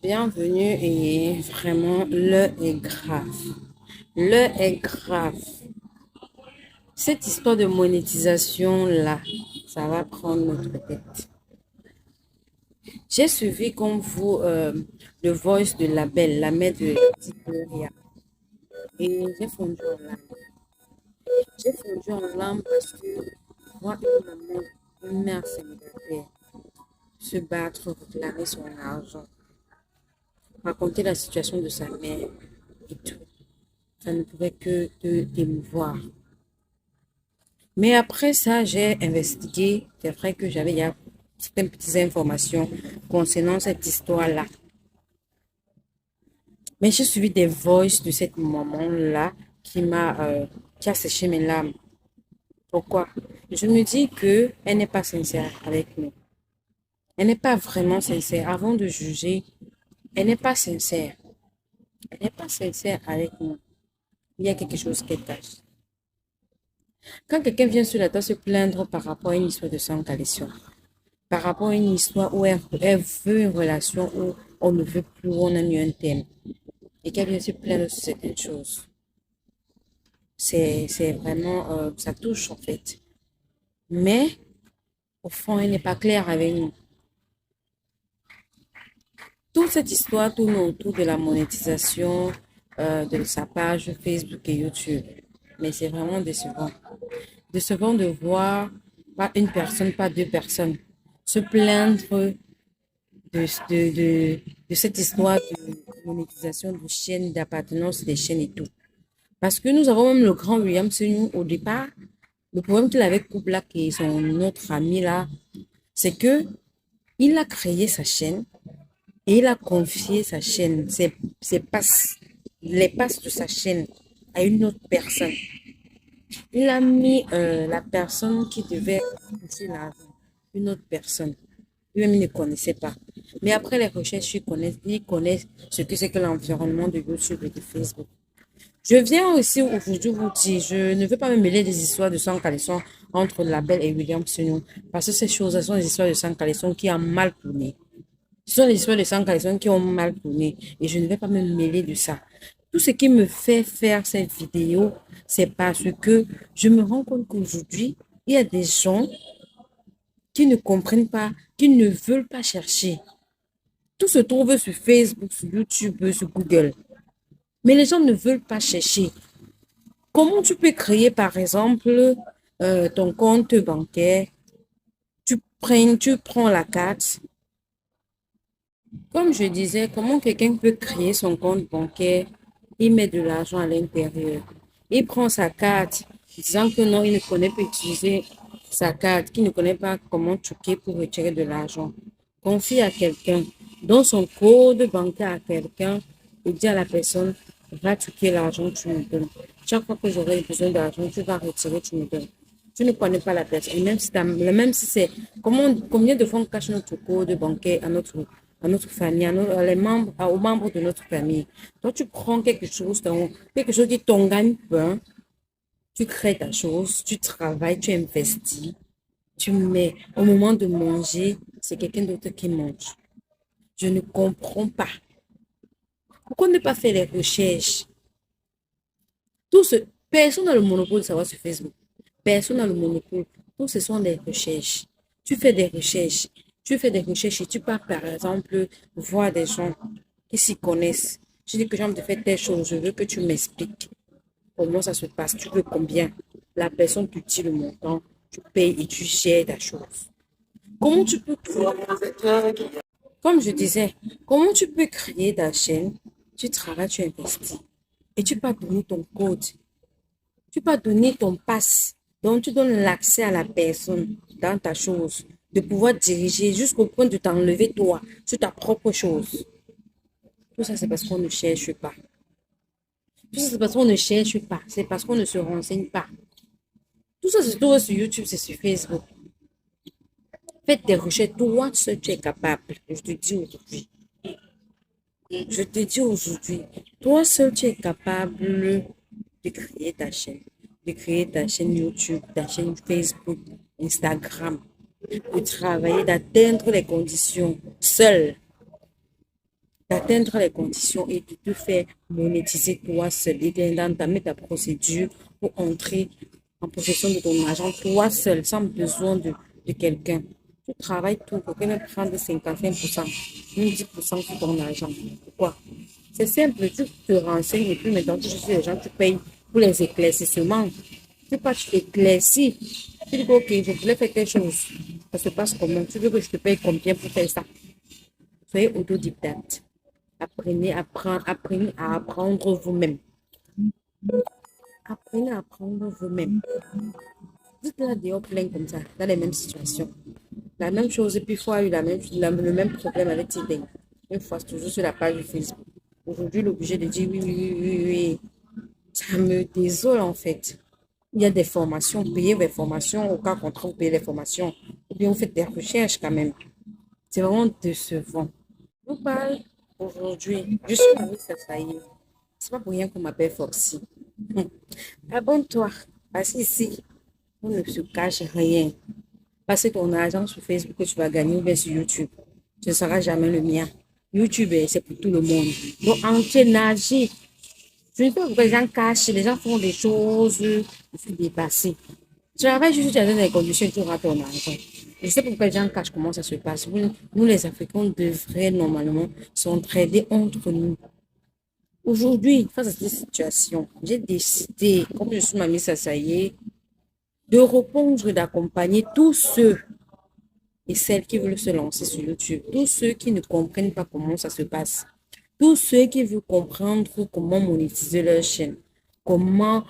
Bienvenue et vraiment, l'heure est grave. L'heure est grave. Cette histoire de monétisation-là, ça va prendre notre tête. J'ai suivi comme vous le voice de la belle, la mère de Victoria. Et j'ai fondu en larmes. J'ai fondu en larmes parce que moi, une maman, une mère célibataire, se battre, réclamer son argent, raconter la situation de sa mère et tout. Ça ne pouvait que d'émouvoir. Mais après ça, j'ai investigué. C'est vrai que j'avais il y a certaines petites informations concernant cette histoire-là. Mais j'ai suivi des voices de cette maman-là qui a séché mes larmes. Pourquoi? Je me dis que elle n'est pas sincère avec nous. Elle n'est pas vraiment sincère. Avant de juger, elle n'est pas sincère. Elle n'est pas sincère avec nous. Il y a quelque chose qui cache. Quand quelqu'un vient sur la table se plaindre par rapport à une histoire de sang calisson, par rapport à une histoire où elle veut une relation où on ne veut plus, où on a mis un thème, et qu'elle vient se plaindre sur certaines choses, c'est vraiment, ça touche en fait. Mais, au fond, elle n'est pas claire avec nous. Toute cette histoire tourne autour de la monétisation de sa page Facebook et YouTube. Mais c'est vraiment décevant. Décevant de voir pas une personne, pas deux personnes se plaindre de cette histoire de monétisation de chaînes, d'appartenance des chaînes et tout. Parce que nous avons même le grand William Senou au départ. Le problème qu'il avait avec Kublak et son autre ami là, c'est que il a créé sa chaîne et il a confié sa chaîne, ses passes, les passes de sa chaîne à une autre personne. Il a mis la personne qui devait toucher l'argent, une autre personne. Lui-même, il ne connaissait pas. Mais après les recherches, il connaît ce que c'est que l'environnement de YouTube et de Facebook. Je viens aussi aujourd'hui vous dire, je ne veux pas me mêler des histoires de sang caleçon entre la belle et William Senoun, parce que ces choses sont des histoires de sang caleçon qui ont mal tourné. Ce sont des histoires de sang caleçon qui ont mal tourné et je ne vais pas me mêler de ça. Tout ce qui me fait faire cette vidéo, c'est parce que je me rends compte qu'aujourd'hui, il y a des gens qui ne comprennent pas, qui ne veulent pas chercher. Tout se trouve sur Facebook, sur YouTube, sur Google. Mais les gens ne veulent pas chercher. Comment tu peux créer, par exemple, ton compte bancaire? Tu prends la carte. Comme je disais, comment quelqu'un peut créer son compte bancaire? Il met de l'argent à l'intérieur. Il prend sa carte, disant que non, il ne connaît pas utiliser sa carte, qu'il ne connaît pas comment truquer pour retirer de l'argent. Confie à quelqu'un, donne son code bancaire à quelqu'un et dit à la personne, va truquer l'argent, tu me donnes. Chaque fois que j'aurai besoin d'argent, tu vas retirer, tu me donnes. Tu ne connais pas la personne. Et même si c'est, combien de fois on cache notre code bancaire à notre famille, aux membres de notre famille. Toi, tu prends quelque chose qui t'engage bien, tu crées ta chose, tu travailles, tu investis, tu mets, au moment de manger, c'est quelqu'un d'autre qui mange. Je ne comprends pas. Pourquoi ne pas faire les recherches? Tout ce, personne n'a le monopole de savoir sur Facebook. Personne n'a le monopole. Tout ce sont des recherches. Tu fais des recherches. Tu fais des recherches et tu pars, par exemple, voir des gens qui s'y connaissent. Je dis que j'ai envie de faire telle chose. Je veux que tu m'expliques comment ça se passe. Tu veux combien? La personne te dit le montant. Tu payes et tu gères ta chose. Comment tu peux créer, comme je disais, comment tu peux créer ta chaîne? Tu travailles, tu investis. Et tu peux donner ton code. Tu peux donner ton pass. Donc, tu donnes l'accès à la personne dans ta chose, de pouvoir diriger jusqu'au point de t'enlever toi sur ta propre chose. Tout ça, c'est parce qu'on ne cherche pas. Tout ça, c'est parce qu'on ne cherche pas. C'est parce qu'on ne se renseigne pas. Tout ça, c'est tout sur YouTube, c'est sur Facebook. Faites des recherches. Toi seul, tu es capable. Je te dis aujourd'hui. Je te dis aujourd'hui. Toi seul, tu es capable de créer ta chaîne. De créer ta chaîne YouTube, ta chaîne Facebook, Instagram. De travailler, d'atteindre les conditions seul. d'atteindre les conditions et de te faire monétiser toi seul et d'entamer ta procédure pour entrer en possession de ton argent toi seul, sans besoin de quelqu'un. Tu travailles tout, quelqu'un va prendre 55%, même 10% sur ton argent. Pourquoi? C'est simple, tu te renseignes et puis maintenant tu sais les gens, tu payes pour les éclaircissements. Tu pas, tu t'éclaircis. Tu dis, ok, je voulais faire quelque chose. Ça se passe comment? Tu veux que je te paye combien pour faire ça? Soyez autodidacte. Apprenez à apprendre vous-même. Apprenez à apprendre vous-même. Vous êtes là dehors plein comme ça, dans les mêmes situations. La même chose, et puis il faut eu le même problème avec Tideng. Une fois, c'est toujours sur la page de Facebook. Aujourd'hui, il est obligé de dire oui, oui, oui, oui, oui. Ça me désole en fait. Il y a des formations, payez les formations, au cas contraire, vous payez les formations. Ou bien vous faites des recherches quand même. C'est vraiment décevant. Je vous parle aujourd'hui. Je suis Marie Safaye. C'est pas pour rien qu'on m'appelle Foxy. Abonne-toi. Parce qu'ici, on ne se cache rien. Passer ton argent sur Facebook que tu vas gagner ou bien sur YouTube. Ce ne sera jamais le mien. YouTube, c'est pour tout le monde. Donc, entraînage. Je ne sais pas pourquoi les gens cachent, les gens font des choses, je suis dépassée. Tu travailles juste dans les conditions, tu auras ton argent. Je ne sais pas pourquoi les gens cachent comment ça se passe. Nous, les Africains, on devrait normalement s'entraider entre nous. Aujourd'hui, face à cette situation, j'ai décidé, comme je suis Mamie Sassaye, de répondre et d'accompagner tous ceux et celles qui veulent se lancer sur YouTube, tous ceux qui ne comprennent pas comment ça se passe, tous ceux qui veulent comprendre comment monétiser leur chaîne, comment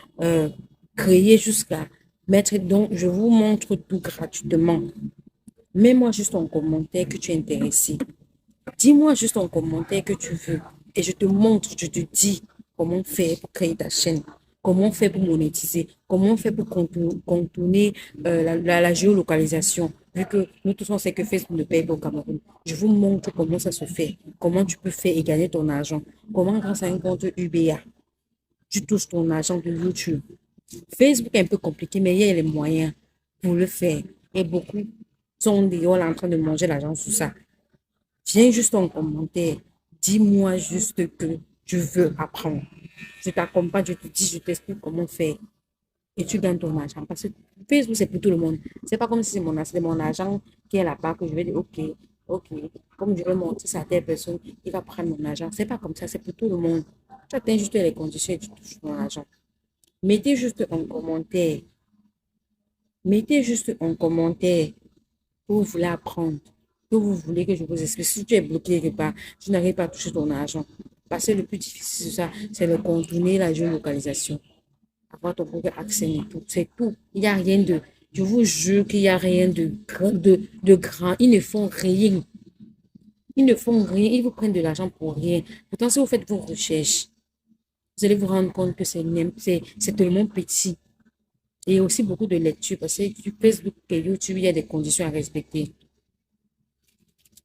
créer jusqu'à mettre. Donc, je vous montre tout gratuitement. Mets-moi juste en commentaire que tu es intéressé. Dis-moi juste en commentaire que tu veux. Et je te montre, je te dis comment faire pour créer ta chaîne. Comment faire pour monétiser. Comment faire pour contourner la géolocalisation. Vu que nous tous on sait que Facebook ne paye pas au Cameroun. Je vous montre comment ça se fait. Comment tu peux faire et gagner ton argent. Comment grâce à un compte UBA, tu touches ton argent de YouTube. Facebook est un peu compliqué, mais il y a les moyens pour le faire. Et beaucoup sont dehors en train de manger l'argent sur ça. Viens juste en commentaire. Dis-moi juste que tu veux apprendre. Je t'accompagne, je te dis, je t'explique comment faire. Et tu gagnes ton argent. Parce que Facebook, c'est pour tout le monde. C'est pas comme si c'est mon argent qui est là-bas que je vais dire, ok, ok. Comme je vais montrer ça à telle personne, il va prendre mon argent. C'est pas comme ça, c'est pour tout le monde. Tu atteins juste les conditions et tu touches ton argent. Mettez juste un commentaire. Mettez juste un commentaire que vous voulez apprendre, que vous voulez que je vous explique. Si tu es bloqué quelque part, tu n'arrives pas à toucher ton argent. Parce que le plus difficile, c'est ça, c'est le contourner la géolocalisation. Avoir ton propre accès et tout. C'est tout. Il n'y a rien de. Je vous jure qu'il n'y a rien de grand. Ils ne font rien. Ils ne font rien. Ils vous prennent de l'argent pour rien. Pourtant, si vous faites vos recherches, vous allez vous rendre compte que c'est tellement petit. Et aussi beaucoup de lecture parce que sur Facebook et YouTube, il y a des conditions à respecter.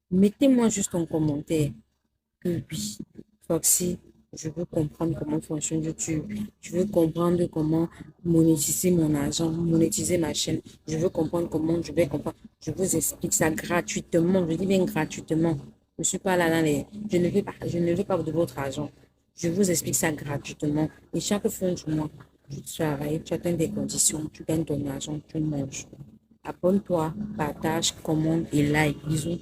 Mettez-moi juste en commentaire que oui, Foxy, je veux comprendre comment fonctionne YouTube. Je veux comprendre comment monétiser mon argent, monétiser ma chaîne. Je veux comprendre comment je vais comprendre. Je vous explique ça gratuitement. Je dis bien gratuitement. Je ne suis pas là dans les. Je ne veux pas de votre argent. Je vous explique ça gratuitement. Et chaque fin du mois, tu travailles, tu atteins des conditions, tu gagnes ton argent, tu manges. Abonne-toi, partage, commande et like. Bisous.